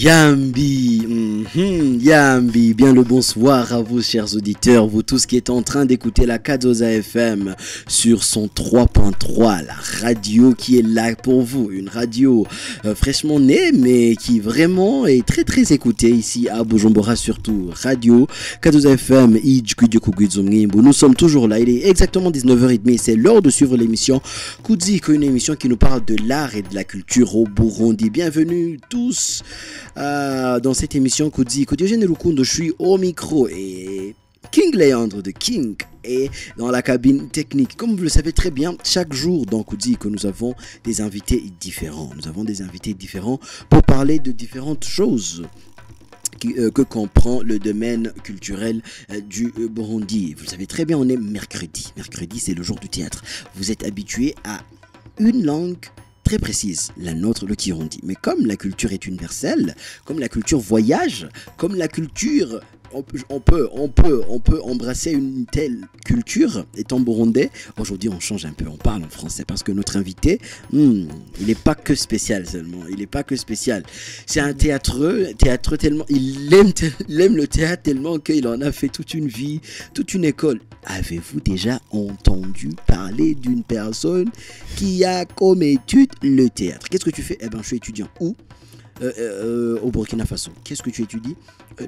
Yambi, Yambi, bien le bonsoir à vous chers auditeurs, vous tous qui êtes en train d'écouter la Kadoza FM sur son 3.3, la radio qui est là pour vous, une radio fraîchement née mais qui vraiment est très très écoutée ici à Bujumbura surtout, radio Kadoza FM, nous sommes toujours là, il est exactement 19h30, c'est l'heure de suivre l'émission Kudziko, une émission qui nous parle de l'art et de la culture au Burundi. Bienvenue tous dans cette émission Kudziko. Diogène Rukundo, je suis au micro et King Leandre de King est dans la cabine technique. Comme vous le savez très bien, chaque jour dans Kudziko, nous avons des invités différents. Nous avons des invités différents pour parler de différentes choses que comprend le domaine culturel du Burundi. Vous le savez très bien, on est mercredi. Mercredi, c'est le jour du théâtre. Vous êtes habitués à une langue très précise, la nôtre, le Kirundi. Mais comme la culture est universelle, comme la culture voyage, comme la culture, on peut embrasser une telle culture étant burundais. Aujourd'hui, on change un peu, on parle en français parce que notre invité, il n'est pas que spécial seulement, il n'est pas que spécial. C'est un théâtreux tellement, il aime le théâtre tellement qu'il en a fait toute une vie, toute une école. Avez-vous déjà entendu parler d'une personne qui a comme étude le théâtre? Qu'est-ce que tu fais? Eh ben, je suis étudiant. Où? Au Burkina Faso. Qu'est-ce que tu étudies?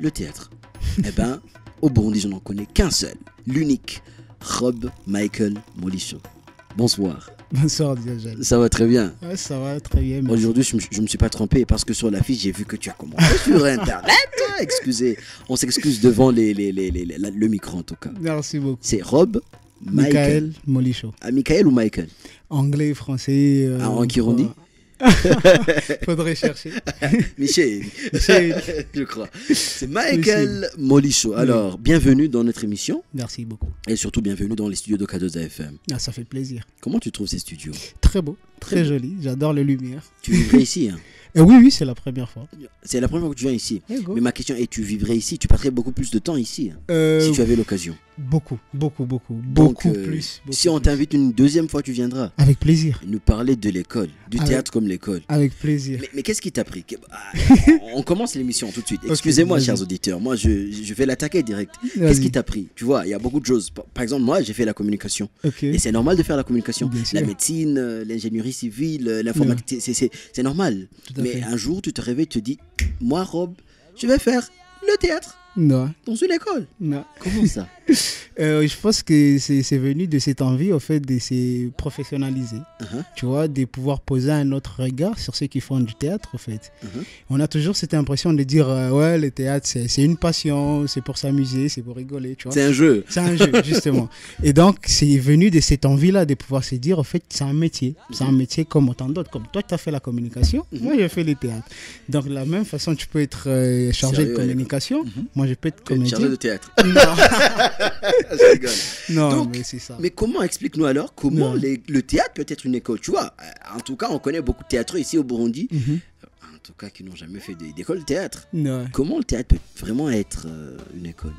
Le théâtre. Eh ben, au Burundi, je n'en connais qu'un seul, l'unique, Rob Michael Molisho. Bonsoir. Bonsoir Diogène. Ça va très bien? Ouais, ça va très bien. Merci. Aujourd'hui, je me suis pas trompé parce que sur l'affiche, j'ai vu que tu as commenté sur Internet. Excusez, on s'excuse devant le micro en tout cas. Merci beaucoup. C'est Rob Michael Molisho. Ah, Michael ou Michael? Anglais, français. En Kirundi? Faudrait chercher. Michel, je crois. C'est Michael Molisho. Alors, bienvenue dans notre émission. Merci beaucoup. Et surtout, bienvenue dans les studios de Kadoza FM. Ah, ça fait plaisir. Comment tu trouves ces studios? Très beau, très joli. J'adore les lumières. Tu vivrais ici, hein? Oui, c'est la première fois. C'est la première fois que tu viens ici. Mais ma question est, tu vivrais ici? Tu passerais beaucoup plus de temps ici, hein, si tu avais l'occasion? Beaucoup plus. Si on t'invite une deuxième fois, tu viendras? Avec plaisir. Nous parler de l'école, du théâtre comme l'école. Avec plaisir. Mais qu'est-ce qui t'a pris? On commence l'émission tout de suite. Excusez-moi, chers auditeurs. Moi, je vais l'attaquer direct. Qu'est-ce qui t'a pris? Tu vois, il y a beaucoup de choses. Par exemple, moi, j'ai fait la communication. Et c'est normal de faire la communication. La médecine, l'ingénierie civile, l'informatique, c'est normal. Mais un jour, tu te réveilles et tu te dis, moi, Rob, je vais faire le théâtre. Non. Dans une école? Non. Comment ça? Je pense que c'est venu de cette envie, au fait, de se professionnaliser. Tu vois, de pouvoir poser un autre regard sur ceux qui font du théâtre, au fait. On a toujours cette impression de dire, ouais, le théâtre, c'est une passion, c'est pour s'amuser, c'est pour rigoler, tu vois. C'est un jeu. C'est un jeu, justement. Et donc, c'est venu de cette envie-là de pouvoir se dire, au fait, c'est un métier. C'est un métier comme autant d'autres. Comme toi, tu as fait la communication, moi, j'ai fait le théâtre. Donc, de la même façon, tu peux être chargé de communication. Moi, je peux être comédien. Chargé de théâtre. Non. Je rigole. Non, donc, mais c'est ça. Mais comment, explique-nous alors, comment le théâtre peut être une école? Tu vois, en tout cas, on connaît beaucoup de théâtreux ici au Burundi. En tout cas, qui n'ont jamais fait d'école de théâtre. Comment le théâtre peut vraiment être une école?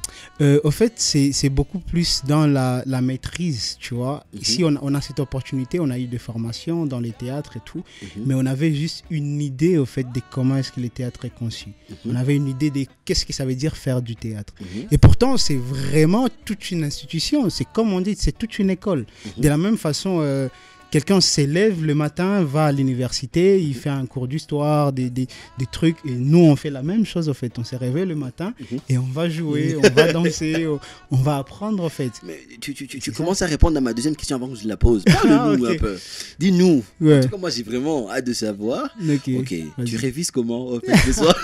Au fait, c'est beaucoup plus dans la maîtrise, tu vois. Ici, on a cette opportunité, on a eu des formations dans les théâtres et tout, mais on avait juste une idée, au fait, de comment est-ce que le théâtre est conçu. On avait une idée de qu'est-ce que ça veut dire faire du théâtre. Et pourtant, c'est vraiment toute une institution. C'est comme on dit, c'est toute une école. De la même façon... quelqu'un s'élève le matin, va à l'université, il fait un cours d'histoire, des trucs. Et nous, on fait la même chose, en fait. On se réveille le matin et on va jouer, on va danser, on va apprendre, en fait. Mais tu commences à répondre à ma deuxième question avant que je la pose. Parle-nous un peu. Dis-nous. En tout cas, moi, j'ai vraiment hâte de savoir. Ok. Tu révises comment, en fait, ce soir?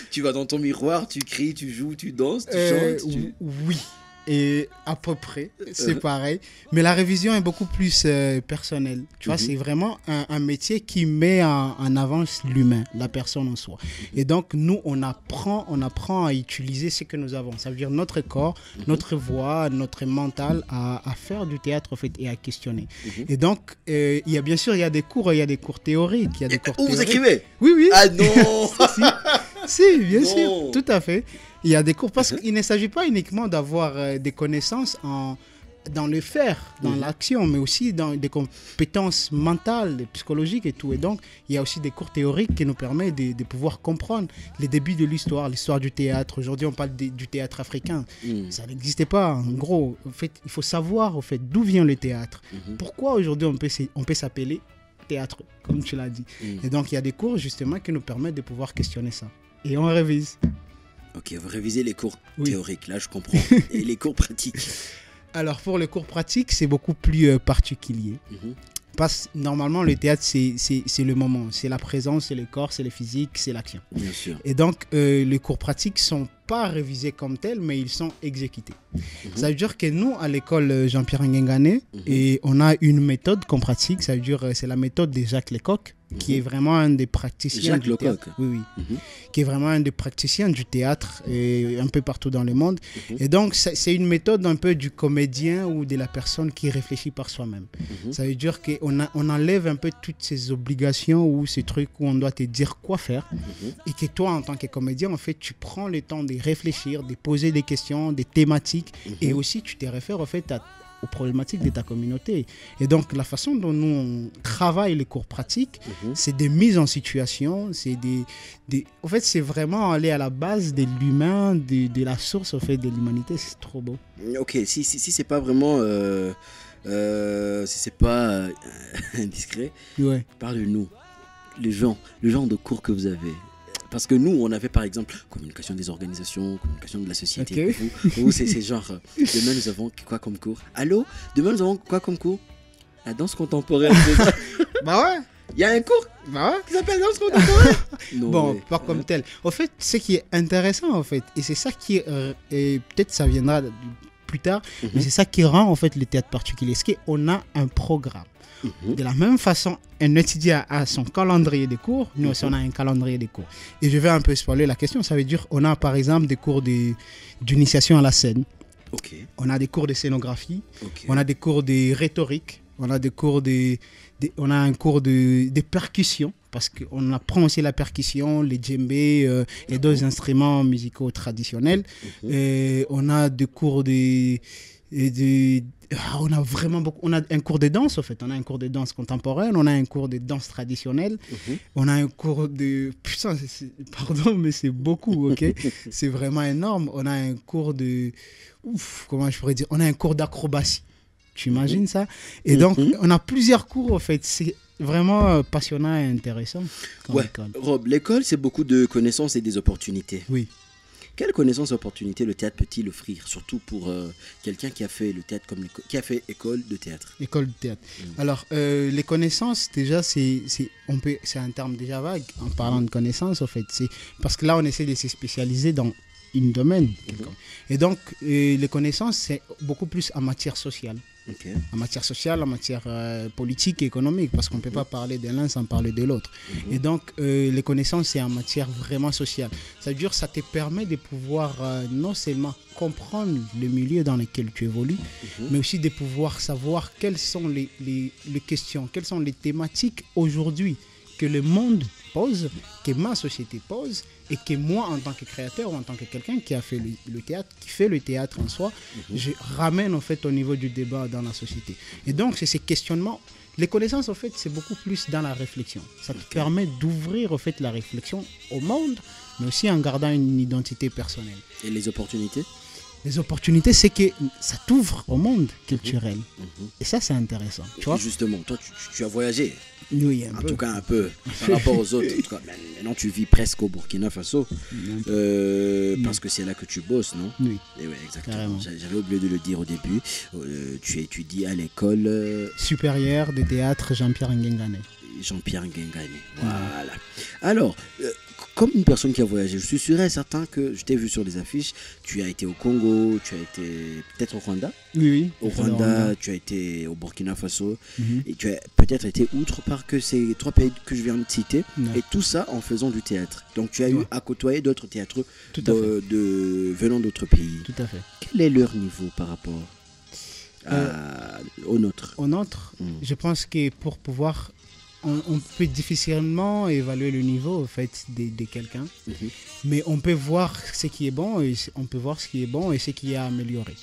Tu vas dans ton miroir, tu cries, tu joues, tu danses, tu chantes. Oui. Et à peu près, c'est pareil. Mais la révision est beaucoup plus personnelle. Tu vois, c'est vraiment un métier qui met en avant l'humain, la personne en soi. Et donc, nous, on apprend à utiliser ce que nous avons. Ça veut dire notre corps, notre voix, notre mental à faire du théâtre, en fait, et à questionner. Et donc, il y a bien sûr, il y a des cours théoriques. Vous écrivez? Oui. Ah non. Si, bien sûr, tout à fait. Il y a des cours parce qu'il ne s'agit pas uniquement d'avoir des connaissances en dans le faire, dans l'action, mais aussi dans des compétences mentales, psychologiques et tout. Et donc, il y a aussi des cours théoriques qui nous permettent de pouvoir comprendre les débuts de l'histoire du théâtre. Aujourd'hui, on parle du théâtre africain. Ça n'existait pas. En gros, en fait, il faut savoir en fait, d'où vient le théâtre. Pourquoi aujourd'hui on peut s'appeler théâtre, comme tu l'as dit. Et donc, il y a des cours justement qui nous permettent de pouvoir questionner ça. Et on révise. Ok, vous révisez les cours théoriques, là je comprends. Et les cours pratiques? Alors pour les cours pratiques, c'est beaucoup plus particulier. Parce que normalement, le théâtre, c'est le moment. C'est la présence, c'est le corps, c'est le physique, c'est l'action. Bien sûr. Et donc, les cours pratiques ne sont pas révisés comme tels, mais ils sont exécutés. Ça veut dire que nous, à l'école Jean-Pierre Ngengane, et on a une méthode qu'on pratique. Ça veut dire c'est la méthode de Jacques Lecoq, qui est vraiment un des praticiens Jacques du théâtre. Lecoq. Oui. Qui est vraiment un des praticiens du théâtre un peu partout dans le monde. Et donc, c'est une méthode un peu du comédien ou de la personne qui réfléchit par soi-même. Ça veut dire qu'on enlève un peu toutes ces obligations ou ces trucs où on doit te dire quoi faire. Et que toi, en tant que comédien, en fait, tu prends le temps de réfléchir, de poser des questions, des thématiques. Et aussi, tu te réfères en fait aux problématiques de ta communauté. Et donc, la façon dont nous on travaille les cours pratiques, c'est des mises en situation, en fait, c'est vraiment aller à la base de l'humain, de la source en fait, de l'humanité. C'est trop beau. Ok, si c'est pas vraiment... si c'est pas indiscret, parle-nous. Le genre de cours que vous avez. Parce que nous, on avait par exemple communication des organisations, communication de la société. Vous, c'est genre, demain nous avons quoi comme cours? Allô? Demain nous avons quoi comme cours? La danse contemporaine. Bah ouais. Il y a un cours qui s'appelle danse contemporaine. Bon, pas comme tel. En fait, ce qui est intéressant, en fait, et c'est ça qui et peut-être ça viendra plus tard, mais c'est ça qui rend en fait le théâtre particulier. C'est qu'on a un programme. De la même façon, un étudiant a son calendrier de cours, nous aussi on a un calendrier de cours. Et je vais un peu spoiler la question, ça veut dire on a par exemple des cours d'initiation à la scène, on a des cours de scénographie, on a des cours de rhétorique, on a des cours on a un cours de percussion, parce qu'on apprend aussi la percussion, les djembés et d'autres instruments musicaux traditionnels. Et on a des cours on a vraiment beaucoup. On a un cours de danse, en fait. On a un cours de danse contemporaine, on a un cours de danse traditionnelle, on a un cours de. Putain, pardon, mais c'est beaucoup, ok? C'est vraiment énorme. On a un cours de. Comment je pourrais dire? On a un cours d'acrobatie. Tu imagines ça? Et donc, on a plusieurs cours, en fait. C'est vraiment passionnant et intéressant. Rob, l'école, c'est beaucoup de connaissances et des opportunités. Oui. Quelles connaissances et opportunités le théâtre peut-il offrir, surtout pour quelqu'un qui a fait le théâtre qui a fait école de théâtre? École de théâtre. Alors, les connaissances, déjà, c'est un terme déjà vague en parlant de connaissances, en fait. C'est parce que là, on essaie de se spécialiser dans un domaine. Et donc, les connaissances, c'est beaucoup plus en matière sociale. En matière sociale, en matière politique et économique, parce qu'on ne peut pas parler de l'un sans parler de l'autre. Et donc, les connaissances, c'est en matière vraiment sociale. Ça veut dire que ça te permet de pouvoir non seulement comprendre le milieu dans lequel tu évolues, mais aussi de pouvoir savoir quelles sont les questions, quelles sont les thématiques aujourd'hui que le monde pose, que ma société pose, et que moi, en tant que créateur ou en tant que quelqu'un qui a fait le théâtre, qui fait le théâtre en soi, je ramène en fait au niveau du débat dans la société. Et donc, c'est ces questionnements. Les connaissances, en fait, c'est beaucoup plus dans la réflexion. Ça te permet d'ouvrir en fait la réflexion au monde, mais aussi en gardant une identité personnelle. Et les opportunités? Les opportunités, c'est que ça t'ouvre au monde culturel. Et ça, c'est intéressant. Tu vois? Justement, toi, tu as voyagé. Oui, en tout cas, un peu. Par rapport aux autres. En tout cas, maintenant, tu vis presque au Burkina Faso. Parce que c'est là que tu bosses, non? Oui. Et ouais, exactement. J'avais oublié de le dire au début. Tu étudies à l'école supérieure de théâtre Jean-Pierre Ngengane. Jean-Pierre Ngengane. Voilà. Alors, comme une personne qui a voyagé, je suis sûr et certain que je t'ai vu sur les affiches. Tu as été au Congo, tu as été peut-être au Rwanda. Oui. Au Rwanda, tu as été au Burkina Faso. Et tu as peut-être été outre par que ces 3 pays que je viens de citer. Et tout ça en faisant du théâtre. Donc tu as eu à côtoyer d'autres théâtres venant d'autres pays. Tout à fait. Quel est leur niveau par rapport au nôtre? Au nôtre, je pense que pour pouvoir on peut difficilement évaluer le niveau en fait, de quelqu'un, mais on peut voir ce qui est bon et on peut voir ce qui est bon et ce qui est à améliorer.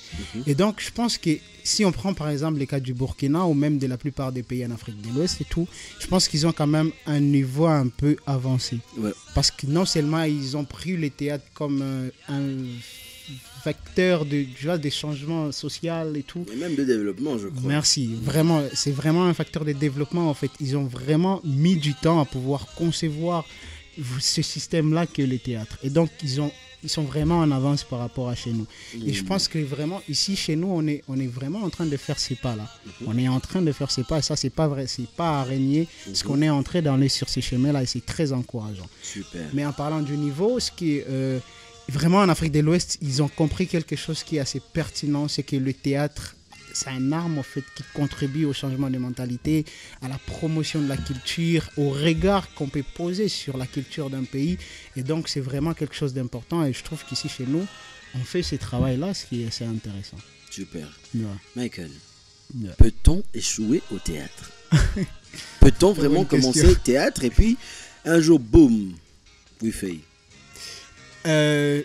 Et donc, je pense que si on prend par exemple les cas du Burkina ou même de la plupart des pays en Afrique de l'Ouest et tout, je pense qu'ils ont quand même un niveau un peu avancé. Ouais. Parce que non seulement ils ont pris les théâtres comme un facteur de changements sociaux et tout. Et même de développement, je crois. Merci. Vraiment, c'est vraiment un facteur de développement, en fait. Ils ont vraiment mis du temps à pouvoir concevoir ce système-là que le théâtre. Et donc, ils sont vraiment en avance par rapport à chez nous. Et je pense que vraiment, ici, chez nous, on est vraiment en train de faire ces pas-là. On est en train de faire ces pas, et ça, c'est pas vrai, c'est pas à régner, parce qu'on est en train d'aller sur ces chemins-là, et c'est très encourageant. Super. Mais en parlant du niveau, ce qui est... vraiment, en Afrique de l'Ouest, ils ont compris quelque chose qui est assez pertinent, c'est que le théâtre, c'est un arme en fait, qui contribue au changement de mentalité, à la promotion de la culture, au regard qu'on peut poser sur la culture d'un pays. Et donc, c'est vraiment quelque chose d'important. Et je trouve qu'ici, chez nous, on fait ce travail-là, ce qui est assez intéressant. Super. Ouais. Michael, peut-on échouer au théâtre? Peut-on vraiment commencer le théâtre et puis, un jour, boum, we fail?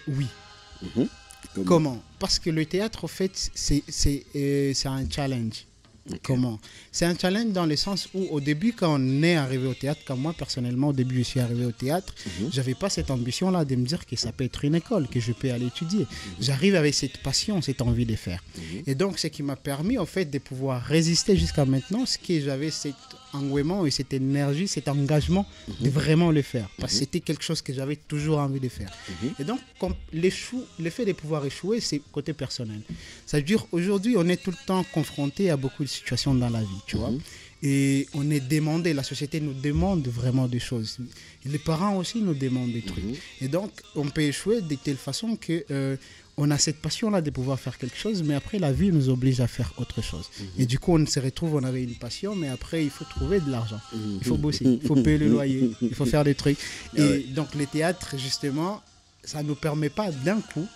Oui. Comment? Parce que le théâtre, en fait, c'est un challenge. Okay. Comment? C'est un challenge dans le sens où, au début, quand on est arrivé au théâtre, comme moi, personnellement, au début, je suis arrivé au théâtre, j'avais pas cette ambition-là de me dire que ça peut être une école, que je peux aller étudier. J'arrive avec cette passion, cette envie de faire. Et donc, ce qui m'a permis, en fait, de pouvoir résister jusqu'à maintenant, c'est que j'avais cet engouement et cette énergie, cet engagement de vraiment le faire. Parce que c'était quelque chose que j'avais toujours envie de faire. Et donc, le fait de pouvoir échouer, c'est côté personnel. Ça veut dire, aujourd'hui, on est tout le temps confronté à beaucoup de situations dans la vie, tu vois. Et on est demandé, la société nous demande vraiment des choses. Et les parents aussi nous demandent des trucs. Et donc, on peut échouer de telle façon que on a cette passion-là de pouvoir faire quelque chose, mais après, la vie nous oblige à faire autre chose. Et du coup, on se retrouve, on avait une passion, mais après, il faut trouver de l'argent. Il faut bosser, il faut payer le loyer, il faut faire des trucs. Et donc, le théâtre, justement, ça ne nous permet pas d'un coup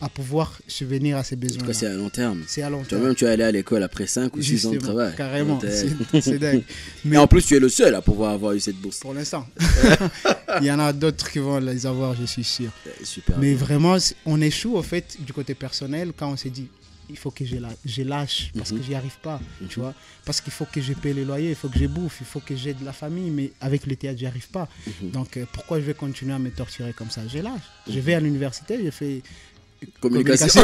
à pouvoir subvenir à ces besoins. En tout cas, c'est à long terme. C'est à long terme. Toi-même, tu es allé à l'école après 5 ou 6 ans de travail. Carrément, c'est dingue. Mais en plus, tu es le seul à pouvoir avoir eu cette bourse. Pour l'instant. Il y en a d'autres qui vont les avoir, je suis sûr. Super. Mais vraiment, on échoue, en fait, du côté personnel, quand on s'est dit, il faut que je lâche parce que j'y arrive pas, tu vois. Parce qu'il faut que je paye les loyers, il faut que je bouffe, il faut que j'aide la famille, mais avec le théâtre, j'y arrive pas. Donc, pourquoi je vais continuer à me torturer comme ça? Je lâche. Je vais à l'université, je fais... Communication.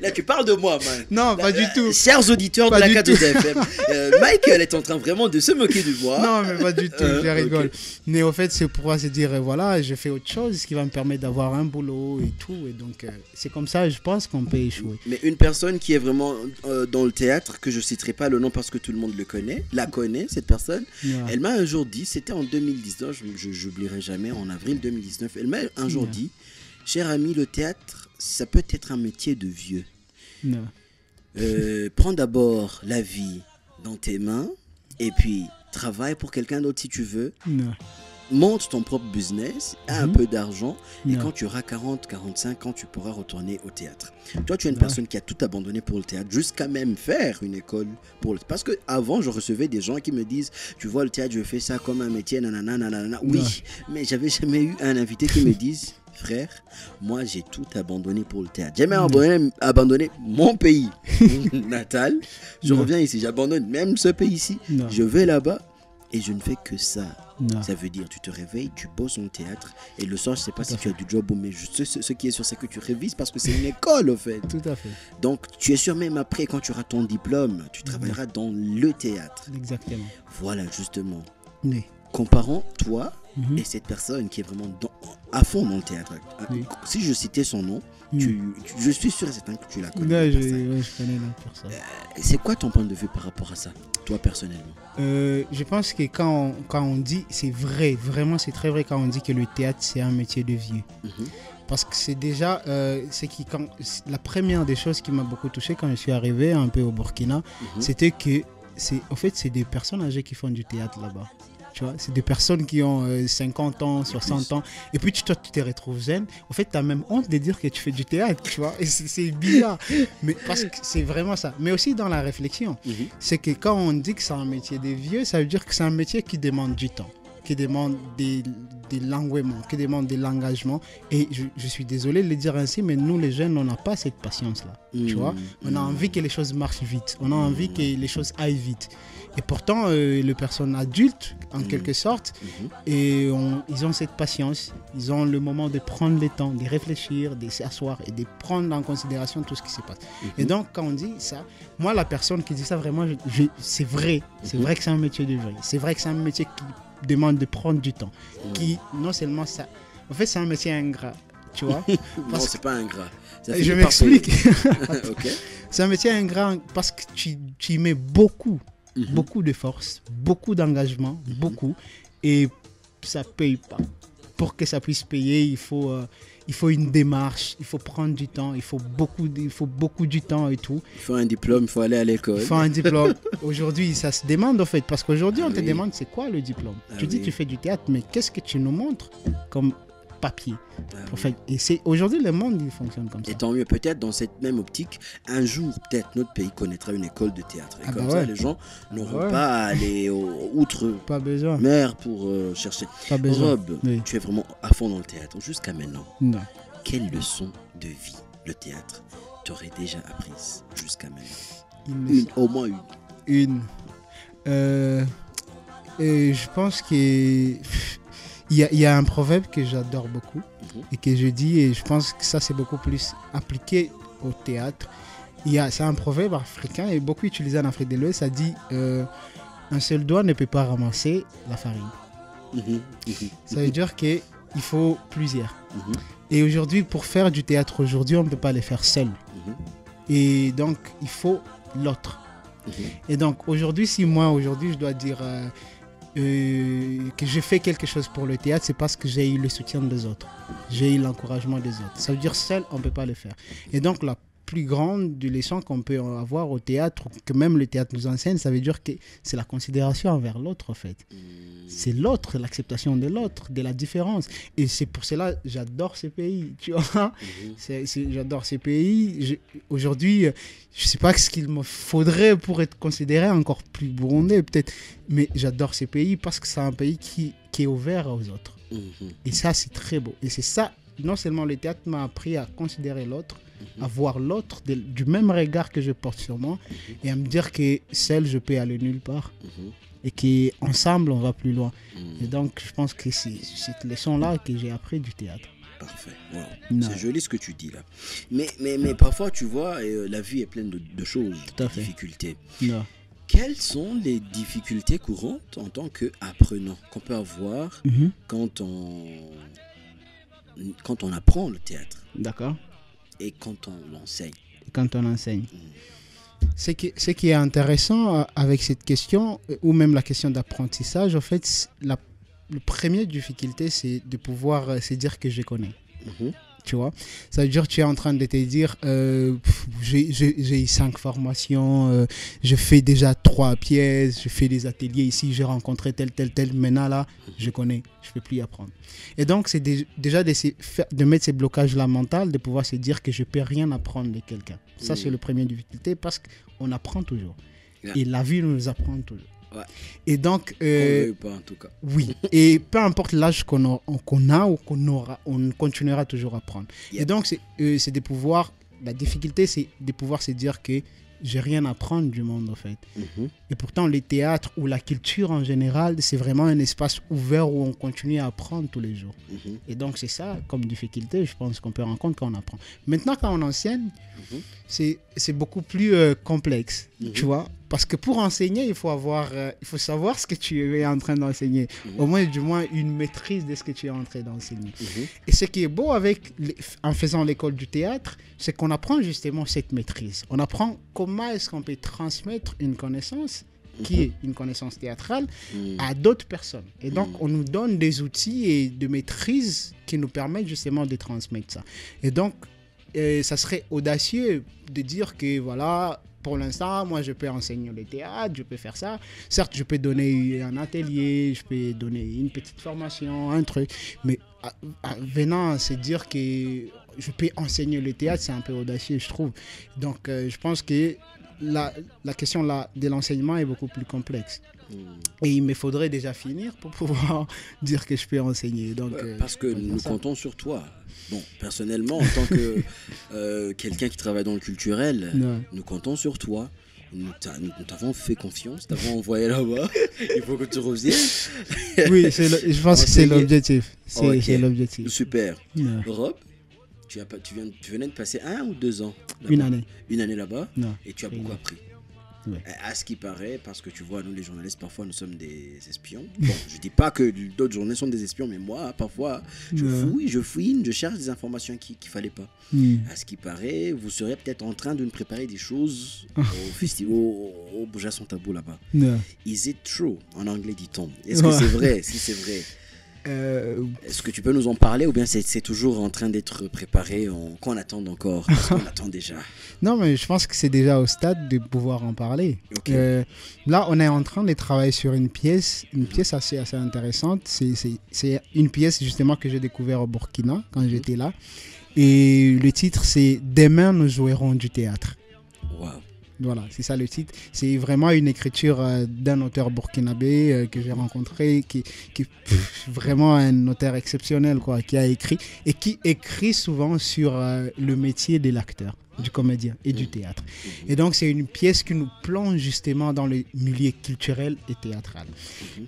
Là, tu parles de moi, man. Non, pas du tout. Chers auditeurs de la K2 FM, Michael est en train vraiment de se moquer du moi. Non, mais pas du tout, je rigole. Okay. Mais au fait, c'est pour se dire, voilà, je fais autre chose, ce qui va me permettre d'avoir un boulot et tout. Et donc, c'est comme ça, je pense qu'on peut échouer. Mais une personne qui est vraiment dans le théâtre, que je ne citerai pas le nom parce que tout le monde la connaît, cette personne, elle m'a un jour dit, c'était en 2019, je n'oublierai jamais, en avril 2019, elle m'a un jour dit, cher ami, le théâtre, ça peut être un métier de vieux. Non. Prends d'abord la vie dans tes mains et puis travaille pour quelqu'un d'autre si tu veux. Non. Monte ton propre business, un peu d'argent et quand tu auras 40, 45 ans, tu pourras retourner au théâtre. Toi, tu es une personne qui a tout abandonné pour le théâtre, jusqu'à même faire une école pour le théâtre. Parce qu'avant, je recevais des gens qui me disent, tu vois, le théâtre, je fais ça comme un métier, nanana, nanana. Oui, mais j'avais jamais eu un invité qui me dise, frère, moi j'ai tout abandonné pour le théâtre. J'ai même abandonné mon pays natal. Je reviens ici, j'abandonne même ce pays-ci. Je vais là-bas et je ne fais que ça. Ça veut dire, tu te réveilles, tu bosses au théâtre et le soir, je ne sais pas si tu as du job ou mais ce qui est sûr, c'est que tu révises parce que c'est une école au fait. Tout à fait. Donc, tu es sûr même après, quand tu auras ton diplôme, tu travailleras dans le théâtre. Exactement. Voilà, justement. Oui. Comparons toi et cette personne qui est vraiment à fond dans le théâtre. Si je citais son nom, je suis sûr et certain que tu la connais. Je connais la personne. C'est quoi ton point de vue par rapport à ça, toi personnellement? Je pense que quand on dit, c'est vrai, vraiment c'est très vrai quand on dit que le théâtre c'est un métier de vieux. Parce que c'est déjà, la première des choses qui m'a beaucoup touché quand je suis arrivé un peu au Burkina, c'était que c'est des personnes âgées qui font du théâtre là-bas. Tu vois, c'est des personnes qui ont 50 ans, 60 ans. Et puis toi, tu te retrouves jeune. En fait, tu as même honte de dire que tu fais du théâtre, tu vois. Et c'est bizarre. Mais parce que c'est vraiment ça. Mais aussi dans la réflexion, c'est que quand on dit que c'est un métier des vieux, ça veut dire que c'est un métier qui demande du temps, qui demande des l'engouement, qui demande de l'engagement. Et je suis désolé de le dire ainsi, mais nous les jeunes, on n'a pas cette patience-là. Tu vois, on a envie que les choses marchent vite, on a envie que les choses aillent vite. Et pourtant, les personnes adultes, en quelque sorte, et ils ont cette patience, ils ont le moment de prendre le temps, de réfléchir, de s'asseoir et de prendre en considération tout ce qui se passe. Et donc, quand on dit ça, moi, la personne qui dit ça, vraiment, c'est vrai que c'est un métier de vie, c'est vrai que c'est un métier qui demande de prendre du temps, qui, non seulement ça, en fait, c'est un métier ingrat, tu vois. Non, c'est pas ingrat. Je m'explique. Okay. C'est un métier ingrat parce que tu y mets beaucoup de force, beaucoup d'engagement, beaucoup, et ça ne paye pas. Pour que ça puisse payer, il faut une démarche, il faut prendre du temps, il faut beaucoup du temps et tout. Il faut un diplôme, il faut aller à l'école. Il faut un diplôme. Aujourd'hui, ça se demande en fait, parce qu'aujourd'hui, on te demande c'est quoi le diplôme. Tu dis tu fais du théâtre, mais qu'est-ce que tu nous montres comme papier en fait. Et c'est aujourd'hui le monde il fonctionne comme ça. Et tant mieux, peut-être dans cette même optique, un jour peut-être notre pays connaîtra une école de théâtre. Et comme ça, les gens n'auront pas à aller outre-mer pour chercher. Pas besoin. Rob, tu es vraiment à fond dans le théâtre jusqu'à maintenant. Non. Quelle leçon de vie le théâtre t'aurait déjà apprise jusqu'à maintenant? Au moins une. Je pense que il y a un proverbe que j'adore beaucoup et que je dis, et je pense que ça c'est beaucoup plus appliqué au théâtre. C'est un proverbe africain et beaucoup utilisé en Afrique de l'Ouest. Ça dit un seul doigt ne peut pas ramasser la farine. Ça veut dire qu'il faut plusieurs. Et aujourd'hui, pour faire du théâtre aujourd'hui, on ne peut pas le faire seul. Et donc il faut l'autre. Et donc aujourd'hui, si moi aujourd'hui je dois dire que je fais quelque chose pour le théâtre, c'est parce que j'ai eu le soutien des autres, j'ai eu l'encouragement des autres. Ça veut dire seul on ne peut pas le faire. Et donc la plus grande des leçons qu'on peut avoir au théâtre, que même le théâtre nous enseigne, ça veut dire que c'est la considération envers l'autre en fait. C'est l'autre, l'acceptation de l'autre, de la différence. Et c'est pour cela que j'adore ce pays, tu vois. J'adore ce pays. Aujourd'hui, je ne sais pas ce qu'il me faudrait pour être considéré encore plus burundais peut-être, mais j'adore ce pays parce que c'est un pays qui est ouvert aux autres. Et ça, c'est très beau. Et c'est ça, non seulement le théâtre m'a appris à considérer l'autre, à voir l'autre du même regard que je porte sur moi et à me dire que seul, je peux aller nulle part. Et qu'ensemble, on va plus loin. Et donc, je pense que c'est cette leçon-là que j'ai appris du théâtre. Parfait. Wow. C'est joli ce que tu dis là. Mais parfois, tu vois, la vie est pleine de choses, de difficultés. Non. Quelles sont les difficultés courantes en tant qu'apprenant qu'on peut avoir quand on apprend le théâtre? D'accord. Et quand on l'enseigne? Quand on enseigne. Ce qui est intéressant avec cette question, ou même la question d'apprentissage, en fait, la première difficulté, c'est de pouvoir se dire que je connais. Tu vois, ça veut dire que tu es en train de te dire j'ai eu 5 formations, je fais déjà 3 pièces, je fais des ateliers ici, j'ai rencontré tel, maintenant là, je connais, je ne peux plus y apprendre. Et donc, c'est déjà de mettre ces blocages-là mentaux, de pouvoir se dire que je ne peux rien apprendre de quelqu'un. Ça, c'est la première difficulté parce qu'on apprend toujours. Et la vie nous apprend toujours. Ouais. Et donc, pas en tout cas. Oui, et peu importe l'âge qu'on a ou qu'on aura, on continuera toujours à apprendre. Et donc, c'est de pouvoir, la difficulté, c'est de pouvoir se dire que j'ai rien à apprendre du monde en fait. Et pourtant, le théâtre ou la culture en général, c'est vraiment un espace ouvert où on continue à apprendre tous les jours. Et donc, c'est ça comme difficulté, je pense qu'on peut rencontrer quand on apprend. Maintenant, quand on enseigne, c'est beaucoup plus complexe, tu vois. Parce que pour enseigner, il faut savoir ce que tu es en train d'enseigner. Au moins, du moins, une maîtrise de ce que tu es en train d'enseigner. Et ce qui est beau en faisant l'école du théâtre, c'est qu'on apprend justement cette maîtrise. On apprend comment est-ce qu'on peut transmettre une connaissance qui est une connaissance théâtrale à d'autres personnes. Et donc, on nous donne des outils et de maîtrise qui nous permettent justement de transmettre ça. Et donc, ça serait audacieux de dire que voilà, pour l'instant, moi, je peux enseigner le théâtre, je peux faire ça. Certes, je peux donner un atelier, je peux donner une petite formation, un truc. Mais venant à se dire que je peux enseigner le théâtre, c'est un peu audacieux, je trouve. Donc, je pense que la question là, de l'enseignement est beaucoup plus complexe. Et il me faudrait déjà finir pour pouvoir dire que je peux enseigner. Donc, parce que nous comptons sur toi. Bon, personnellement, en tant que quelqu'un qui travaille dans le culturel, nous comptons sur toi. Nous t'avons fait confiance, t'avons envoyé là-bas. Il faut que tu reviennes. Oui, je pense que c'est l'objectif. C'est l'objectif. Super. Rob, tu venais de passer 1 ou 2 ans là-bas? Une année. Une année là-bas? Non. Et tu as beaucoup appris. Ouais. À ce qui paraît, parce que tu vois, nous les journalistes, parfois nous sommes des espions. Bon, je dis pas que d'autres journalistes sont des espions, mais moi, parfois, je fouine, je cherche des informations qu'il fallait pas. À ce qui paraît, vous serez peut-être en train de nous préparer des choses au festival, au Buja Santabou là-bas. Is it true? En anglais dit-on. Est-ce que c'est vrai? Si c'est vrai. Est-ce que tu peux nous en parler ou bien c'est toujours en train d'être préparé, qu'on attend encore, parce qu'on attend déjà? Non, mais je pense que c'est déjà au stade de pouvoir en parler. Okay. Là, on est en train de travailler sur une pièce assez intéressante. C'est une pièce justement que j'ai découvert au Burkina quand j'étais là. Et le titre, c'est « Demain, nous jouerons du théâtre ». Wow. Voilà, c'est ça le titre. C'est vraiment une écriture d'un auteur burkinabé que j'ai rencontré, qui est vraiment un auteur exceptionnel, quoi, qui a écrit et qui écrit souvent sur le métier de l'acteur, du comédien et du théâtre. Et donc, c'est une pièce qui nous plonge justement dans le milieu culturel et théâtral.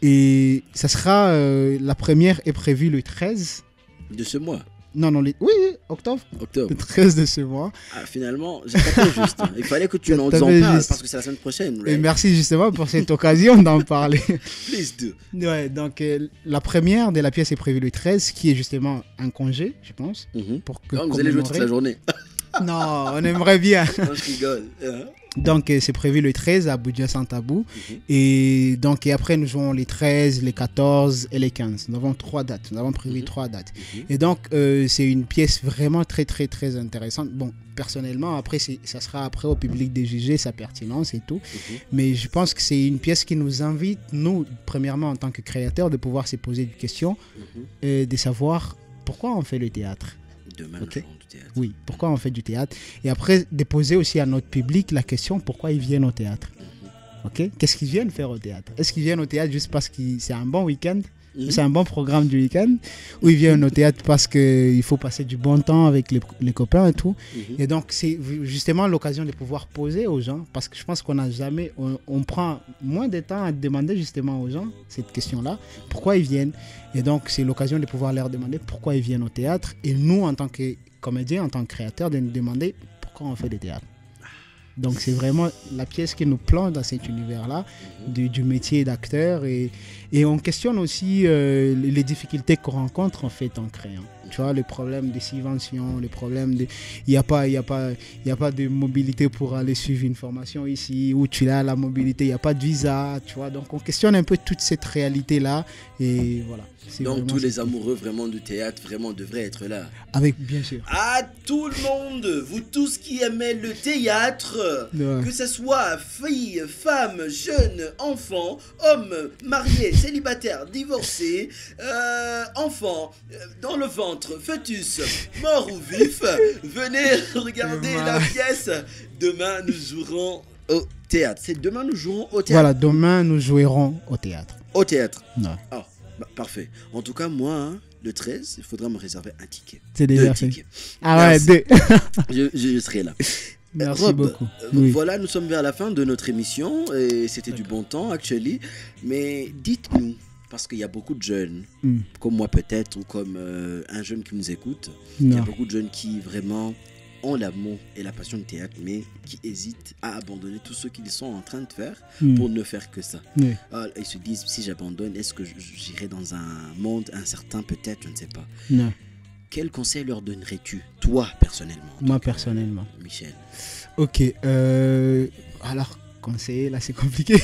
Et ça sera, la première est prévue le 13 de ce mois. Non, oui, octobre. Le 13 de ce mois. Ah, finalement, j'ai pas fait juste. Il fallait que tu nous en parles parce que c'est la semaine prochaine. Right? Et merci justement pour cette occasion d'en parler. Please do. Ouais, donc la première de la pièce est prévue le 13, qui est justement un congé, je pense. Pour que vous allez jouer toute la journée. Non, on aimerait bien. Non, je rigole. Donc, c'est prévu le 13 à Buja Santabou. Et donc, et après, nous jouons les 13, les 14 et les 15. Nous avons 3 dates. Nous avons prévu 3 dates. Et donc, c'est une pièce vraiment très, très, très intéressante. Bon, personnellement, après, ça sera après au public de juger sa pertinence et tout. Mais je pense que c'est une pièce qui nous invite, nous, premièrement, en tant que créateurs, de pouvoir se poser des questions et de savoir pourquoi on fait le théâtre. Demain, nous jouerons du théâtre. Oui, pourquoi on fait du théâtre. Et après, de poser aussi à notre public la question pourquoi ils viennent au théâtre. Qu'est-ce qu'ils viennent faire au théâtre? Est-ce qu'ils viennent au théâtre juste parce que c'est un bon week-end? C'est un bon programme du week-end? Ou ils viennent au théâtre parce qu'il faut passer du bon temps avec les copains et tout? Et donc, c'est justement l'occasion de pouvoir poser aux gens, parce que je pense qu'on n'a jamais... On prend moins de temps à demander justement aux gens cette question-là, pourquoi ils viennent? Et donc, c'est l'occasion de pouvoir leur demander pourquoi ils viennent au théâtre. Et nous, en tant que comédiens, en tant que créateurs, de nous demander pourquoi on fait du théâtre. Donc, c'est vraiment la pièce qui nous plonge dans cet univers-là du métier d'acteur. Et on questionne aussi les difficultés qu'on rencontre en fait en créant. Tu vois, le problème de subvention, le problème de... Il n'y a pas de mobilité pour aller suivre une formation ici, où tu as la mobilité, il n'y a pas de visa, tu vois. Donc, on questionne un peu toute cette réalité-là. Et voilà. Donc, tous les amoureux vraiment du théâtre vraiment devraient être là. Avec, bien sûr. À tout le monde, vous tous qui aimez le théâtre, que ce soit filles, femmes, jeunes, enfants, hommes, mariés, célibataires, divorcés, enfants, dans le ventre, fœtus, mort ou vif, venez regarder la pièce. Demain, nous jouerons au théâtre. C'est demain, nous jouerons au théâtre. Voilà, demain, nous jouerons au théâtre. Au théâtre. Non. Oh, bah, parfait. En tout cas, moi, le 13, il faudra me réserver un ticket. C'est déjà fait. Tickets. Ah ouais, 2. je serai là. Merci Rob, beaucoup. Voilà, nous sommes vers la fin de notre émission et c'était du bon temps, actually. Mais dites-nous, parce qu'il y a beaucoup de jeunes, comme moi peut-être, ou comme un jeune qui nous écoute, il y a beaucoup de jeunes qui vraiment ont l'amour et la passion du théâtre, mais qui hésitent à abandonner tout ce qu'ils sont en train de faire pour ne faire que ça. Alors, ils se disent, si j'abandonne, est-ce que j'irai dans un monde incertain peut-être, je ne sais pas. Quel conseil leur donnerais-tu, toi, personnellement? Moi, personnellement. Michel. Ok. Alors, conseiller, là, c'est compliqué.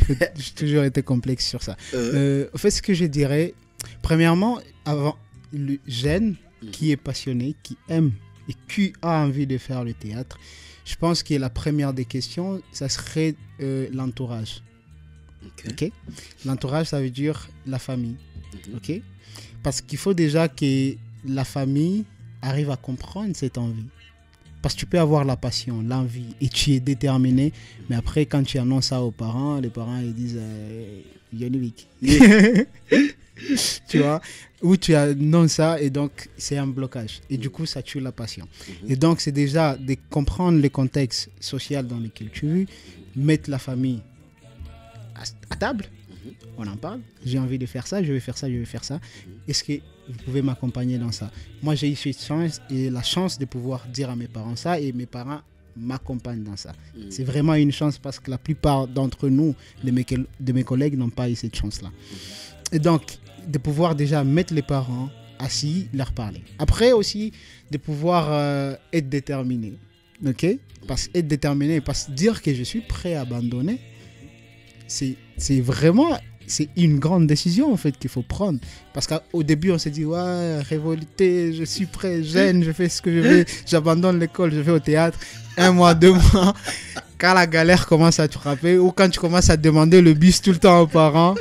J'ai toujours été complexe sur ça. En fait, ce que je dirais, premièrement, avant le jeune qui est passionné, qui aime et qui a envie de faire le théâtre, je pense que la première des questions, ça serait l'entourage. Ok. L'entourage, ça veut dire la famille. Ok. Parce qu'il faut déjà que la famille arrive à comprendre cette envie. Parce que tu peux avoir la passion, l'envie, et tu es déterminé, mais après, quand tu annonces ça aux parents, les parents ils disent Yannick. Tu vois, ou tu annonces ça, et donc c'est un blocage. Et du coup, ça tue la passion. Et donc, c'est déjà de comprendre le contexte social dans lequel tu vis, mettre la famille à table. On en parle, j'ai envie de faire ça, je vais faire ça, je vais faire ça. Est-ce que vous pouvez m'accompagner dans ça? Moi, j'ai eu cette chance et la chance de pouvoir dire à mes parents ça, et mes parents m'accompagnent dans ça. C'est vraiment une chance parce que la plupart d'entre nous, de mes collègues, n'ont pas eu cette chance-là. Et donc, de pouvoir déjà mettre les parents assis, leur parler. Après aussi, de pouvoir être déterminé. Ok? Parce que être déterminé, parce que dire que je suis prêt à abandonner, c'est vraiment... C'est une grande décision en fait qu'il faut prendre. Parce qu'au début, on s'est dit, ouais, révolté, je suis prêt, jeune, je fais ce que je veux, j'abandonne l'école, je vais au théâtre. 1 mois, 2 mois, quand la galère commence à te frapper, ou quand tu commences à demander le bus tout le temps aux parents,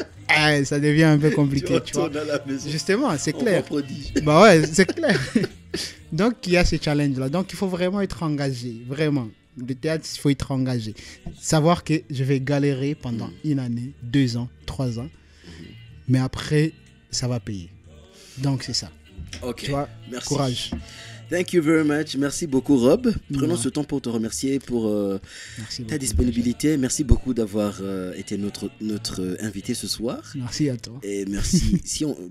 ça devient un peu compliqué. Tu vois. À la maison. Justement, c'est clair. Bah ouais, c'est clair. Donc, il y a ces challenges-là. Donc, il faut vraiment être engagé, vraiment. Le théâtre, il faut être engagé. Savoir que je vais galérer pendant 1 année, 2 ans, 3 ans. Mais après, ça va payer. Donc, c'est ça. Ok. Tu vois, merci. Courage. Thank you very much. Merci beaucoup, Rob. Prenons ce temps pour te remercier pour ta disponibilité. Merci beaucoup d'avoir été notre invité ce soir. Merci à toi. Et merci.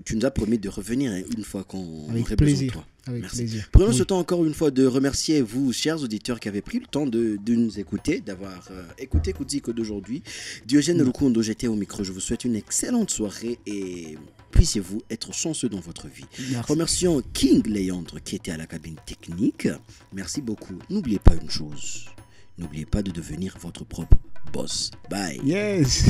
Tu nous as promis de revenir une fois qu'on aurait besoin de toi. Avec plaisir. Prenons ce temps encore une fois de remercier vous, chers auditeurs, qui avez pris le temps de nous écouter, d'avoir écouté Kudziko d'aujourd'hui. Diogène Lukundo, j'étais au micro. Je vous souhaite une excellente soirée et puissiez-vous être chanceux dans votre vie. Merci. Remercions King Léandre qui était à la cabine technique. Merci beaucoup. N'oubliez pas une chose. N'oubliez pas de devenir votre propre boss. Bye. Yes.